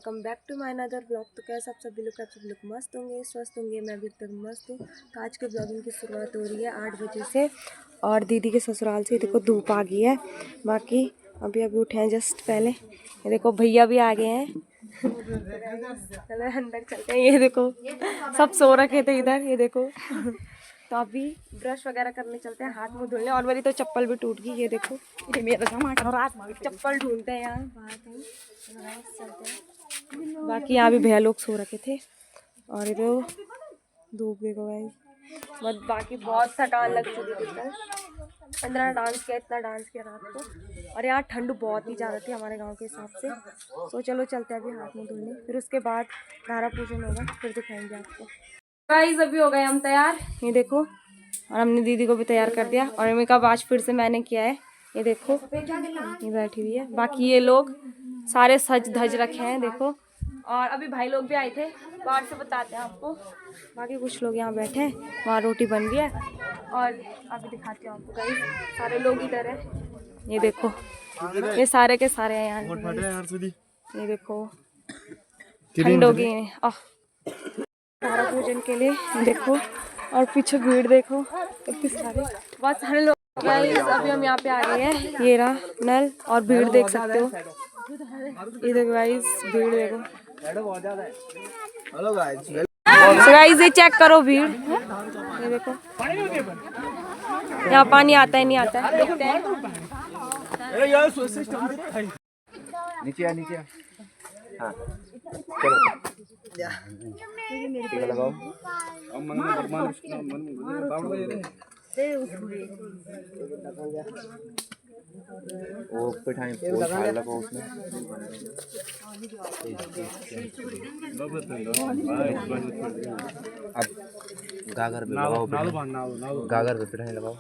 Welcome back to my another blog. तो कैसे आप सभी लोग मस्त होंगे, स्वस्थ होंगे। मैं भी तक मस्त हूँ। तो आज के ब्लॉगिंग की शुरुआत हो रही है 8 बजे से और दीदी के ससुराल से देखो धूप आ गई है। बाकी अभी उठे हैं जस्ट पहले। ये देखो भैया भी आ गए हैं। चलो अंदर चलते हैं। ये देखो सब सो रखे थे इधर, ये देखो। तो अभी ब्रश वगैरह करने चलते हैं, हाथ मुंह धुलने। और मेरी तो चप्पल भी टूट गई, ये देखो। ये मेरा चप्पल ढूंढते हैं यहाँ बाहर कहीं, चलते हैं। बाकी यहाँ भी भैया लोग सो रखे थे और इधर धूप देखो भाई। बस बाकी बहुत थकान लग चुकी थी कल। इतना डांस किया रात को। और यहाँ ठंड बहुत ही ज़्यादा थी हमारे गांव के हिसाब से। तो चलो चलते हैं अभी हाथ मुंह धुलने, फिर उसके बाद धारा पूजन होगा, फिर दिखाएंगे आपको। गाइस अभी हो गए हम तैयार, ये देखो। और हमने दीदी को भी तैयार कर दिया और मेकअप आज फिर से मैंने किया है, ये देखो। ये बैठी हुई है। बाकी ये लोग सारे सज धज रखे हैं, देखो। और अभी भाई लोग भी आए थे बाहर से, बताते हैं आपको। बाकी कुछ लोग यहाँ बैठे हैं, वहाँ रोटी बन रही है। और अभी दिखाती हूँ आपको गाइस, सारे लोग इधर है, ये देखो। ये सारे के सारे हैं यहाँ, ये देखो। ठंड होगी तारा पूजन के लिए, देखो। और पीछे भीड़ देखो, इतने सारे, बहुत सारे लोग। अभी हम यहाँ पे आ गए हैं, ये रहा नल। और भीड़ देख सकते हो, ये देखो गाइस, भीड़ देखो। हेलो गाइस, ये चेक करो भीड़, ये देखो। यहाँ पानी आता है नहीं आता है, देखते हैं। नीचे हाँ चलो लगाओ। वो पिठाई लगाओ उसमें। अब गागर पे लगाओ, गागर पे पिठाई लगाओ।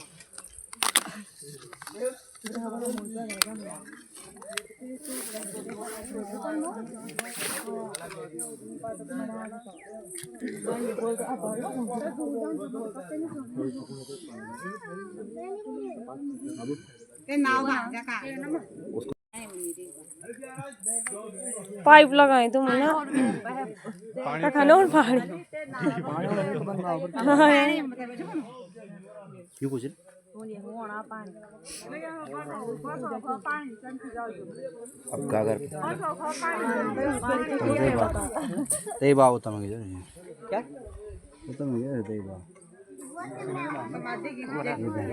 पाइप लगाए तुम ना खाना और पहाड़ी क्यों कुछ अब गागर ते बाव तम क्या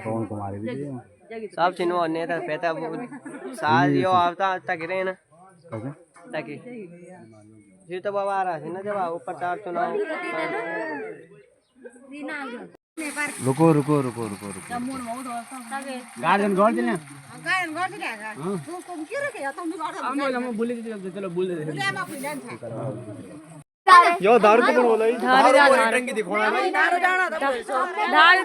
कौन कुमारी भी सब चिन्ह ने था पेता साल यो आवता तक रे ना ताकि जी तो बाबा आ रहा है ना जब ऊपर चार चुनाव। रुको रुको रुको रुको रुको गार्डन गोर दिले गार्डन गोर दिले हां तुम क्यों रखे तुम भी गोर हम बोले चलो बोल दे यो दारू तो बोलो ही धार रंगी दिखोना नहीं धार जाना धार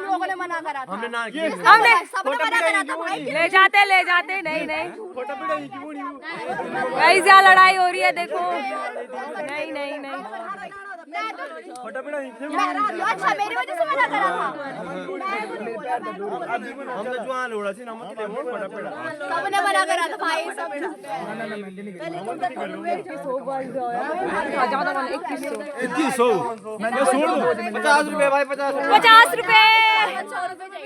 लोगों ने मना करा था, हमने ना किया, हमने सबने मना करा था भाई। ले जाते नहीं फोटो पीड़ा ही क्यों नहीं गाइस, यहाँ लड़ाई हो रही है देखो। नहीं फोटो पीड़ा ही अच्छा मेरी वजह से मना करा था। हम तो जुआन उड़ा थी ना मत ले फोटो पीड़ा सबने मना करा था भाई। सब ज्यादा वाला 2100 मैंने छोड़ दो। 50 रुपए भाई, 50 रुपए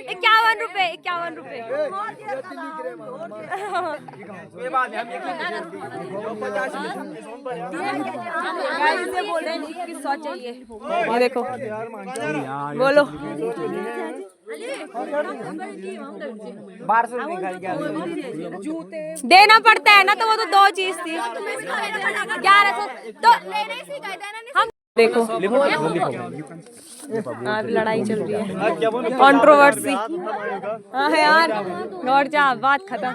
51 रुपए ये बात है। हम 50 गाइस से बोल रहे हैं 2100 चाहिए, ये देखो बोलो 1200 देना पड़ता है ना, तो वो तो 2 चीज थी। 1100 तो हम देखो। अब लड़ाई चल रही है, कंट्रोवर्सी। हाँ यार लौट जा, बात खत्म।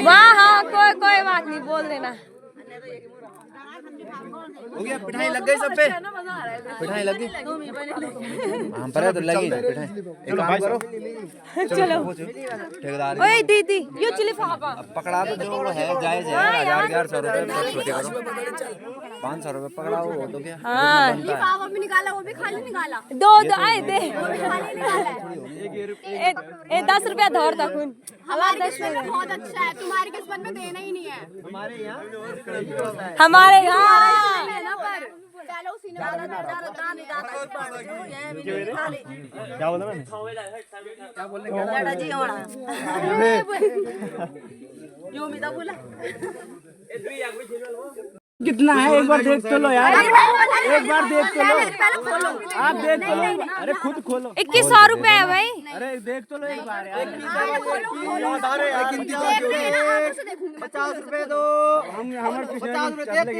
वाह हाँ कोई बात नहीं, बोल देना। हो गया, पिठाई लग गई सब पे, पिठाई लग गई, हम पर तो लगी पिठाई। एक काम करो, चलो ठेकेदार ओए दीदी ये चिली फाफा पकड़ा तो जो वो है जायज है, 1100 रुपए छोटे करो, 500 रुपए पकड़ा हो तो क्या। हाँ भी निकाला, वो भी खाली निकाला, दो आए दे खाली निकाला है। 10 रुपया धोर तक हमारी किस्मत में बहुत अच्छा है, तुम्हारी किस्मत में देना ही नहीं है। हमारे यहाँ लेना पर चलो उसी ने कितना है एक बार देख तो लो यार, एक बार देख तो लो, आप देख तो लो, अरे खुद खोलो। 2100 रुपए है भाई। अरे देख तो लो एक बार यार। 50 रुपए दो, हम हमारे 50 रुपए दे,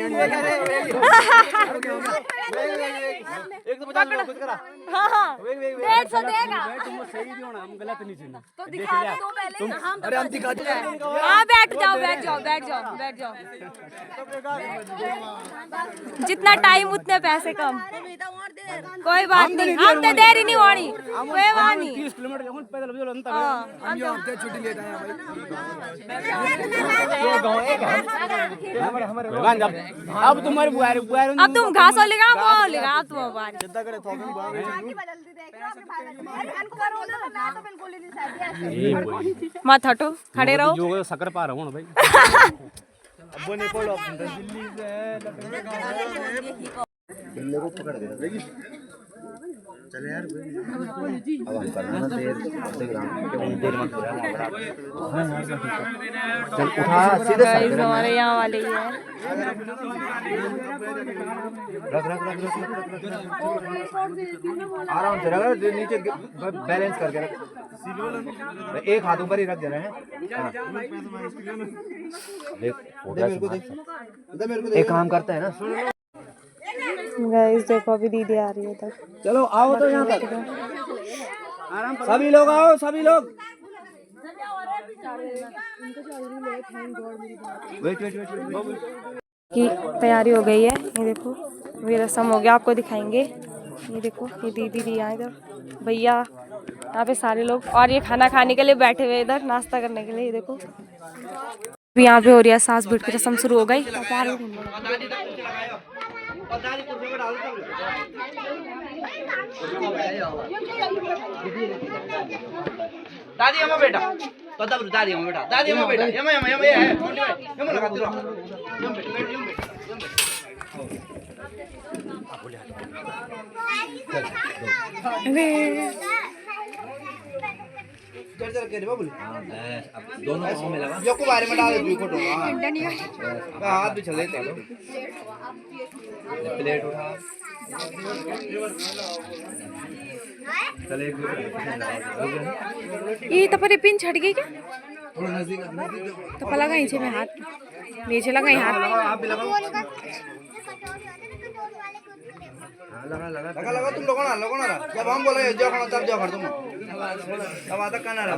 एक तो 50 रुपए कुछ करा। हाँ 150 देगा तुम सही दियो ना, हम गलत नहीं सुना तो दिखा दो पहले ना। अरे हम दिखा दे। हाँ बैठ जाओ जितना टाइम उतने पैसे कम, कोई बात नहीं, हम तो देरी नहीं होनी, कोई बात नहीं। 30 किलोमीटर जाऊं पैदल बजो अंतर। हम हफ्ते छुट्टी लेट आए भाई। अब तुम्हारी बुआरी अब तुम घासो लगा वो लगा अब तुम बारी मत हटो, खड़े रहो। जो शक्कर पा रहा हूं भाई। अब ने कोई ऑप्शन दिल्ली से बिल्ले को पकड़ दे चले यार। अब हम करना ना देर मत चल उठा सीधे हमारे यहाँ वाले ही है। रख आराम से रख, नीचे बैलेंस करके रख, एक हाथ ऊपर ही रख दे रहे हैं। एक काम करते हैं ना गाइस, देखो अभी दीदी आ रही है इधर। चलो आओ तो यहाँ तक सभी लोग आओ, सभी लोग। की तैयारी हो गई है, ये देखो ये रस्म हो गया, आपको दिखाएंगे। ये देखो ये दीदी भी यहाँ इधर, भैया यहाँ पे सारे लोग, और ये खाना खाने के लिए बैठे हुए इधर नाश्ता करने के लिए। ये देखो अभी यहाँ पे हो रही है सास भीड़ की रस्म शुरू हो गई। दादी अम्मा बेटा तो तब दादी अम्मा बेटा, दादी अम्मा बेटा, यम यम यम ये है, यम लगा दो, यम बेटा यम चल चल के बाबू। हां अब दोनों पांव में लगा, यो को बारे में डाल दो फोटो। हां हाथ भी चले थे, प्लेट उठा चले। ये तो पर पिन छट गई क्या? थोड़ा नजदीक तो पला गई नीचे में हाथ, नीचे लगा हाथ। आप भी लगाओ, लगा लगा लगा लगा, तुम लोगों ना जब हम बोले जो खाना तब जो कर तुम अब आता कहना रहा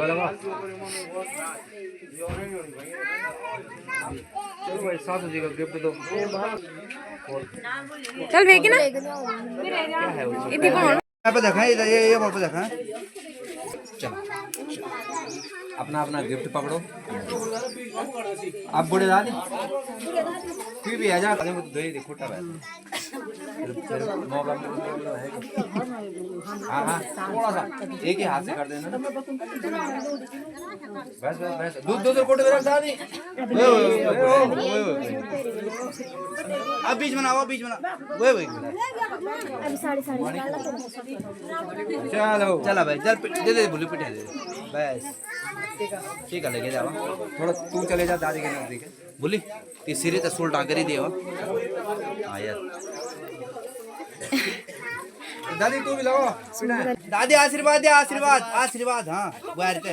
लगा। चलो भाई 7 जी का गिफ्ट दो। चल भेज ना क्या है वो इतनी कौन पे देखा, ये बोल पे देखा। चलो अपना अपना गिफ्ट पकड़ो। आप बूढ़े दादी फिर भी आ जा, दे खोटा है। हाँ हाँ थोड़ा सा एक ही हाथ से कर देना। बस बस बस दूध कोटे रख दादी। अब बीच में ना, वो बीच में ना, वही चलो चला भाई, चल दे दे बोली पिटा दे बस। ठीक है लेके जाओ, थोड़ा तू चले जा दादी के नजदीक बोली तीसरी तो सुल डांकर ही दियो। हाँ यार दादी तू भी लगाओ, दादी आशीर्वाद दे, आशीर्वाद आशीर्वाद। हाँ बाहर पे,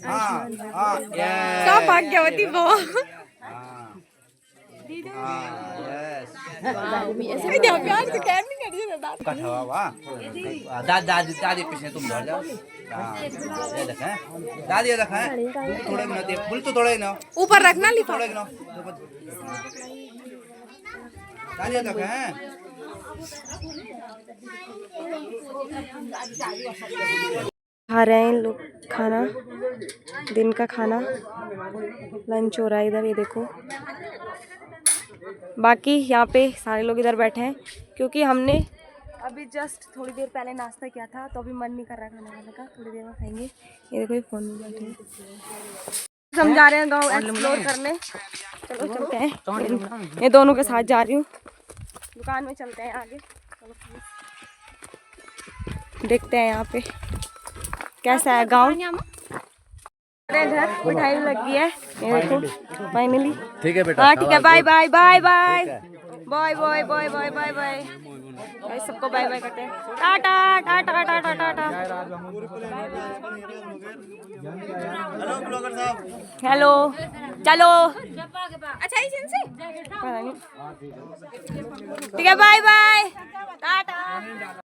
हाँ हाँ क्या भाग्यवती वो। हाँ यस प्यार से कैम नहीं कर कट हवा वाह दादी दादी पीछे तुम दौड़ जाओ हाँ ये देखें दादी ये देखें थोड़े ना दे बोल तो थोड़े ना ऊपर रखना लिफाफा थोड़े ना दादी ये देखें खा रहे हैं इन लोग खाना, दिन का खाना लंच हो रहा है इधर, ये देखो। बाकी यहाँ पे सारे लोग इधर बैठे हैं क्योंकि हमने अभी जस्ट थोड़ी देर पहले नाश्ता किया था, तो अभी मन नहीं कर रहा खाने वाने का, थोड़ी देर में खाएंगे। ये देखो ये फोन में बैठे हैं, हम जा रहे हैं गाँव एक्सप्लोर करने। चलो चलते हैं, ये दोनों के साथ जा रही हूँ। दुकान में चलते हैं आगे, देखते हैं यहाँ पे कैसा है गाँव। घर मिठाई लग गई है, ये देखो फाइनली। ठीक है बेटा हाँ ठीक है, bye bye bye bye bye bye bye bye bye bye. सबको बाय बाय करते हैं, tata tata tata tata. Hello चलो, अच्छा इनसे ठीक है, बाय बाय टाटा।